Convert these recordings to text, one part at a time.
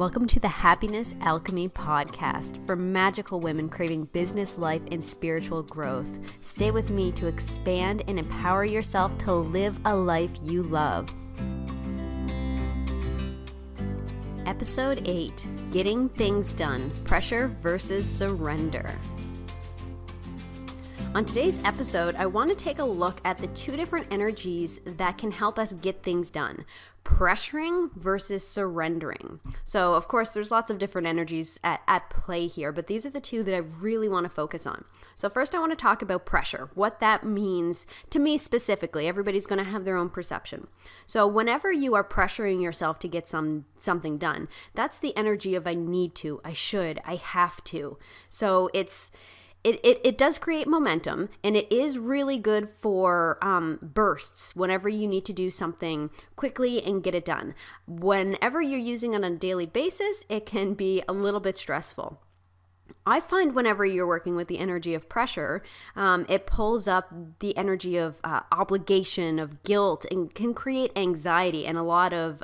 Welcome to the Happiness Alchemy podcast for magical women craving business, life, and spiritual growth. Stay with me to expand and empower yourself to live a life you love. Episode 8, Getting Things Done, Pressure versus Surrender. On today's episode, I want to take a look at the two different energies that can help us get things done. Pressuring versus surrendering. So, of course, there's lots of different energies at play here, but these are the two that I really want to focus on. So first, I want to talk about pressure, what that means to me specifically. Everybody's going to have their own perception. So whenever you are pressuring yourself to get something done, that's the energy of I need to, I should, I have to. So It does create momentum, and it is really good for bursts whenever you need to do something quickly and get it done. Whenever you're using it on a daily basis, it can be a little bit stressful. I find whenever you're working with the energy of pressure, it pulls up the energy of obligation, of guilt, and can create anxiety and a lot of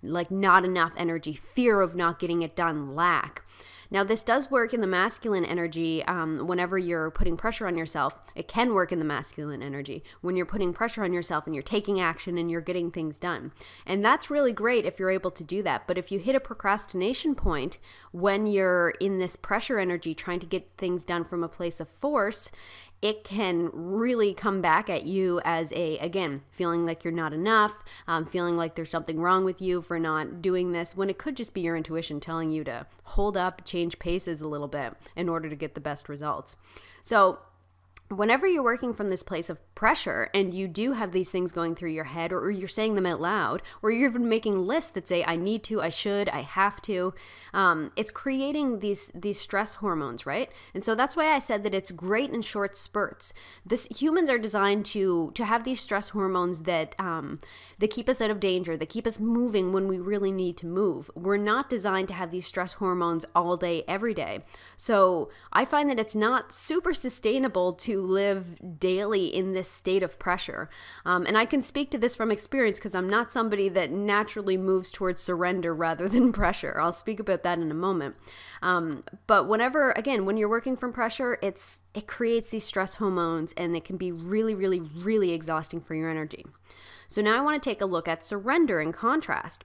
not enough energy, fear of not getting it done, lack. Now, this does work in the masculine energy whenever you're putting pressure on yourself. It can work in the masculine energy when you're putting pressure on yourself and you're taking action and you're getting things done. And that's really great if you're able to do that. But if you hit a procrastination point when you're in this pressure energy trying to get things done from a place of force, it can really come back at you as again, feeling like you're not enough, feeling like there's something wrong with you for not doing this, when it could just be your intuition telling you to hold up, change paces a little bit in order to get the best results. So whenever you're working from this place of pressure and you do have these things going through your head, or you're saying them out loud, or you're even making lists that say, I need to, I should, I have to, it's creating these stress hormones, right? And so that's why I said that it's great in short spurts. Humans are designed to have these stress hormones that keep us out of danger, that keep us moving when we really need to move. We're not designed to have these stress hormones all day, every day. So I find that it's not super sustainable to live daily in this state of pressure. And I can speak to this from experience because I'm not somebody that naturally moves towards surrender rather than pressure. I'll speak about that in a moment. But when you're working from pressure, it creates these stress hormones, and it can be really, really, really exhausting for your energy. So now I want to take a look at surrender in contrast.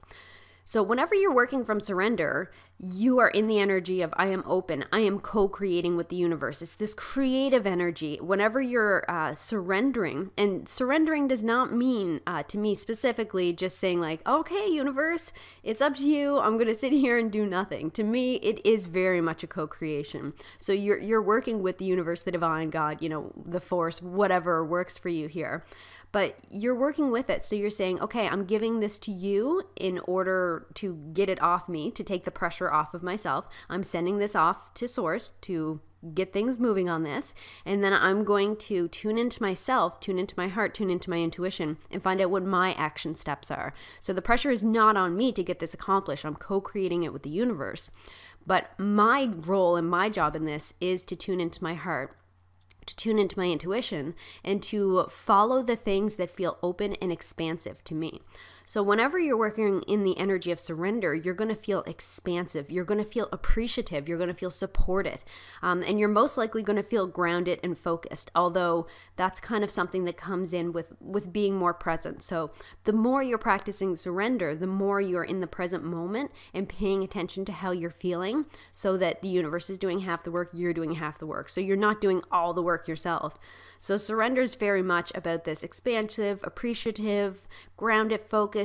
So whenever you're working from surrender, you are in the energy of I am open, I am co-creating with the universe. It's this creative energy. Whenever you're surrendering, and surrendering does not mean, to me specifically, just saying like, okay, universe, it's up to you, I'm going to sit here and do nothing. To me, it is very much a co-creation. So you're working with the universe, the divine, God, the force, whatever works for you here. But you're working with it. So you're saying, okay, I'm giving this to you in order to get it off me, to take the pressure off of myself. I'm sending this off to source to get things moving on this. And then I'm going to tune into myself, tune into my heart, tune into my intuition, and find out what my action steps are. So the pressure is not on me to get this accomplished. I'm co-creating it with the universe. But my role and my job in this is to tune into my heart, to tune into my intuition, and to follow the things that feel open and expansive to me. So whenever you're working in the energy of surrender, you're going to feel expansive. You're going to feel appreciative. You're going to feel supported. And you're most likely going to feel grounded and focused, although that's kind of something that comes in with being more present. So the more you're practicing surrender, the more you're in the present moment and paying attention to how you're feeling, so that the universe is doing half the work, you're doing half the work. So you're not doing all the work yourself. So surrender is very much about this expansive, appreciative, grounded, focused,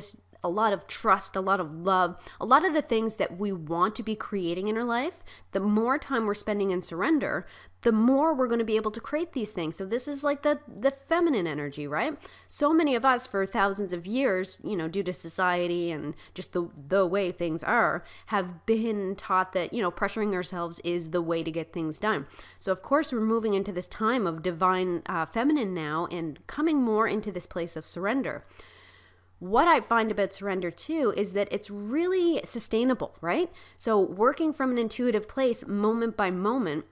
a lot of trust, a lot of love, a lot of the things that we want to be creating in our life. The more time we're spending in surrender, the more we're going to be able to create these things. So this is like the feminine energy, right? So many of us for thousands of years, due to society and just the way things are, have been taught that, pressuring ourselves is the way to get things done. So of course we're moving into this time of divine feminine now and coming more into this place of surrender. What I find about surrender too is that it's really sustainable, right? So working from an intuitive place, moment by moment,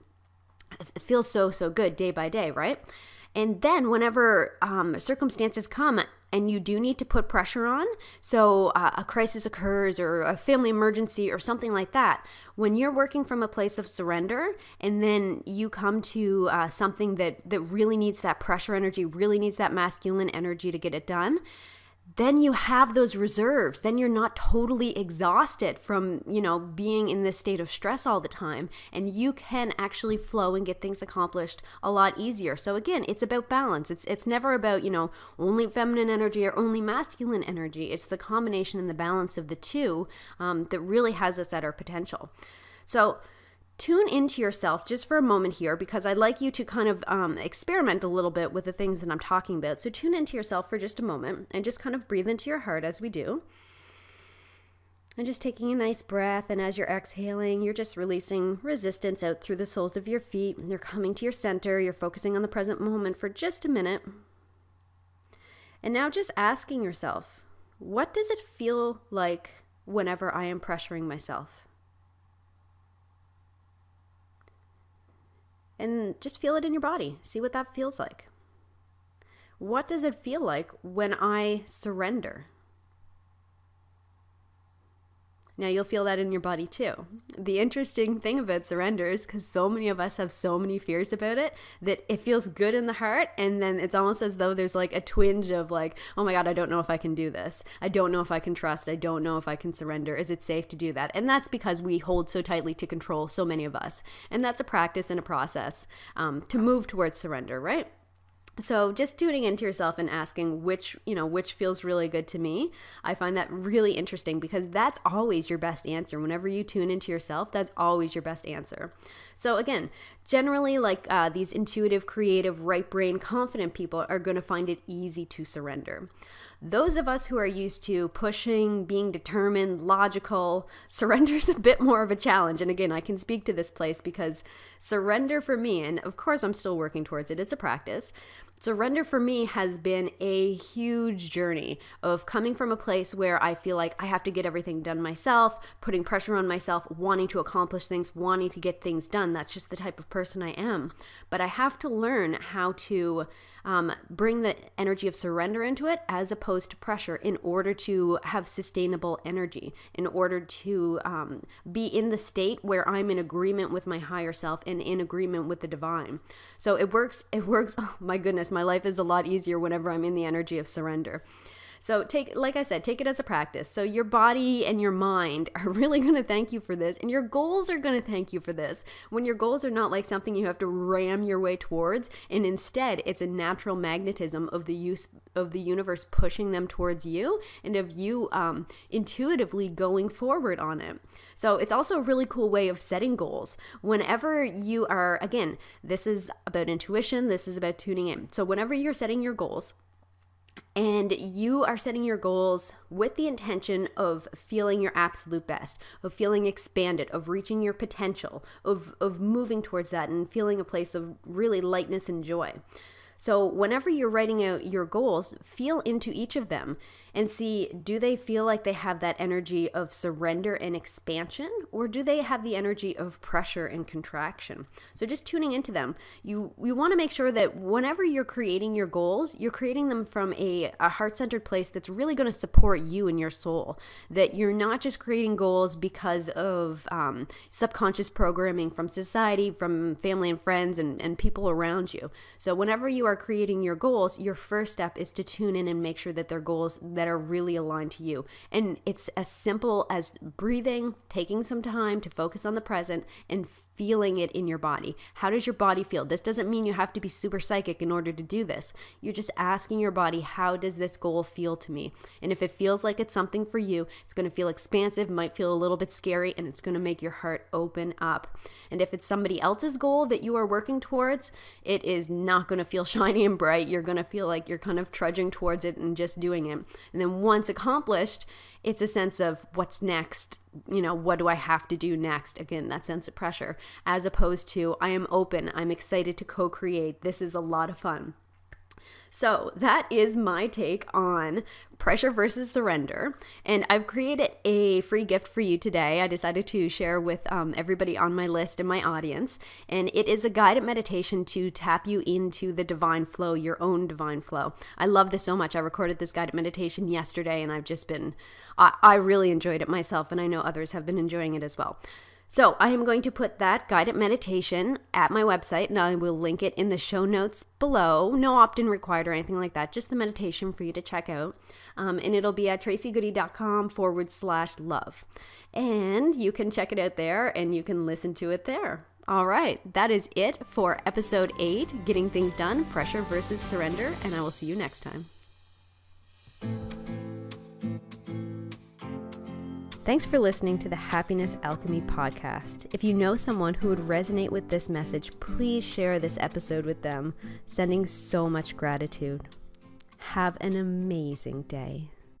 it feels so good day by day, right? And then whenever circumstances come, and you do need to put pressure on, so a crisis occurs or a family emergency or something like that, when you're working from a place of surrender and then you come to something that really needs that pressure energy, really needs that masculine energy to get it done, then you have those reserves. Then you're not totally exhausted from, being in this state of stress all the time. And you can actually flow and get things accomplished a lot easier. So again, it's about balance. It's never about, only feminine energy or only masculine energy. It's the combination and the balance of the two that really has us at our potential. So tune into yourself just for a moment here, because I'd like you to kind of experiment a little bit with the things that I'm talking about. So tune into yourself for just a moment and just kind of breathe into your heart as we do. And just taking a nice breath, and as you're exhaling, you're just releasing resistance out through the soles of your feet. You're coming to your center. You're focusing on the present moment for just a minute. And now just asking yourself, what does it feel like whenever I am pressuring myself? And just feel it in your body. See what that feels like. What does it feel like when I surrender? Now you'll feel that in your body too. The interesting thing about surrender is because so many of us have so many fears about it that it feels good in the heart, and then it's almost as though there's like a twinge of like, oh my God, I don't know if I can do this. I don't know if I can trust. I don't know if I can surrender. Is it safe to do that? And that's because we hold so tightly to control, so many of us. And that's a practice and a process to move towards surrender, right? So just tuning into yourself and asking which feels really good to me. I find that really interesting because that's always your best answer. Whenever you tune into yourself, that's always your best answer. So again, generally these intuitive, creative, right brain, confident people are going to find it easy to surrender. Those of us who are used to pushing, being determined, logical, surrender is a bit more of a challenge. And again, I can speak to this place because surrender for me, and of course I'm still working towards it, it's a practice. Surrender for me has been a huge journey of coming from a place where I feel like I have to get everything done myself, putting pressure on myself, wanting to accomplish things, wanting to get things done. That's just the type of person I am. But I have to learn how to bring the energy of surrender into it as opposed to pressure in order to have sustainable energy, in order to be in the state where I'm in agreement with my higher self and in agreement with the divine. So it works. Oh my goodness, my life is a lot easier whenever I'm in the energy of surrender. So like I said, take it as a practice. So your body and your mind are really going to thank you for this, and your goals are going to thank you for this. When your goals are not like something you have to ram your way towards, and instead it's a natural magnetism of the universe pushing them towards you, and of you intuitively going forward on it. So it's also a really cool way of setting goals. Whenever you are, again, this is about intuition, this is about tuning in. So whenever you're setting your goals, and you are setting your goals with the intention of feeling your absolute best, of feeling expanded, of reaching your potential, of moving towards that and feeling a place of really lightness and joy. So whenever you're writing out your goals, feel into each of them and see, do they feel like they have that energy of surrender and expansion, or do they have the energy of pressure and contraction? So just tuning into them. You want to make sure that whenever you're creating your goals, you're creating them from a heart-centered place that's really going to support you and your soul. That you're not just creating goals because of subconscious programming from society, from family and friends and people around you. So whenever you are creating your goals, your first step is to tune in and make sure that they're goals that are really aligned to you. And it's as simple as breathing, taking some time to focus on the present and feeling it in your body. How does your body feel? This doesn't mean you have to be super psychic in order to do this. You're just asking your body, how does this goal feel to me? And if it feels like it's something for you, it's going to feel expansive, might feel a little bit scary, and it's going to make your heart open up. And if it's somebody else's goal that you are working towards, it is not going to feel shiny and bright. You're going to feel like you're kind of trudging towards it and just doing it. And then once accomplished, it's a sense of what's next, what do I have to do next? Again, that sense of pressure, as opposed to I am open, I'm excited to co-create, this is a lot of fun. So that is my take on pressure versus surrender. And I've created a free gift for you today. I decided to share with everybody on my list and my audience. And it is a guided meditation to tap you into the divine flow, your own divine flow. I love this so much. I recorded this guided meditation yesterday and I've just been, I really enjoyed it myself, and I know others have been enjoying it as well. So I am going to put that guided meditation at my website, and I will link it in the show notes below. No opt-in required or anything like that, just the meditation for you to check out. And it'll be at tracygoody.com/love. And you can check it out there and you can listen to it there. All right, that is it for episode 8, Getting Things Done, Pressure versus Surrender, and I will see you next time. Thanks for listening to the Happiness Alchemy podcast. If you know someone who would resonate with this message, please share this episode with them. Sending so much gratitude. Have an amazing day.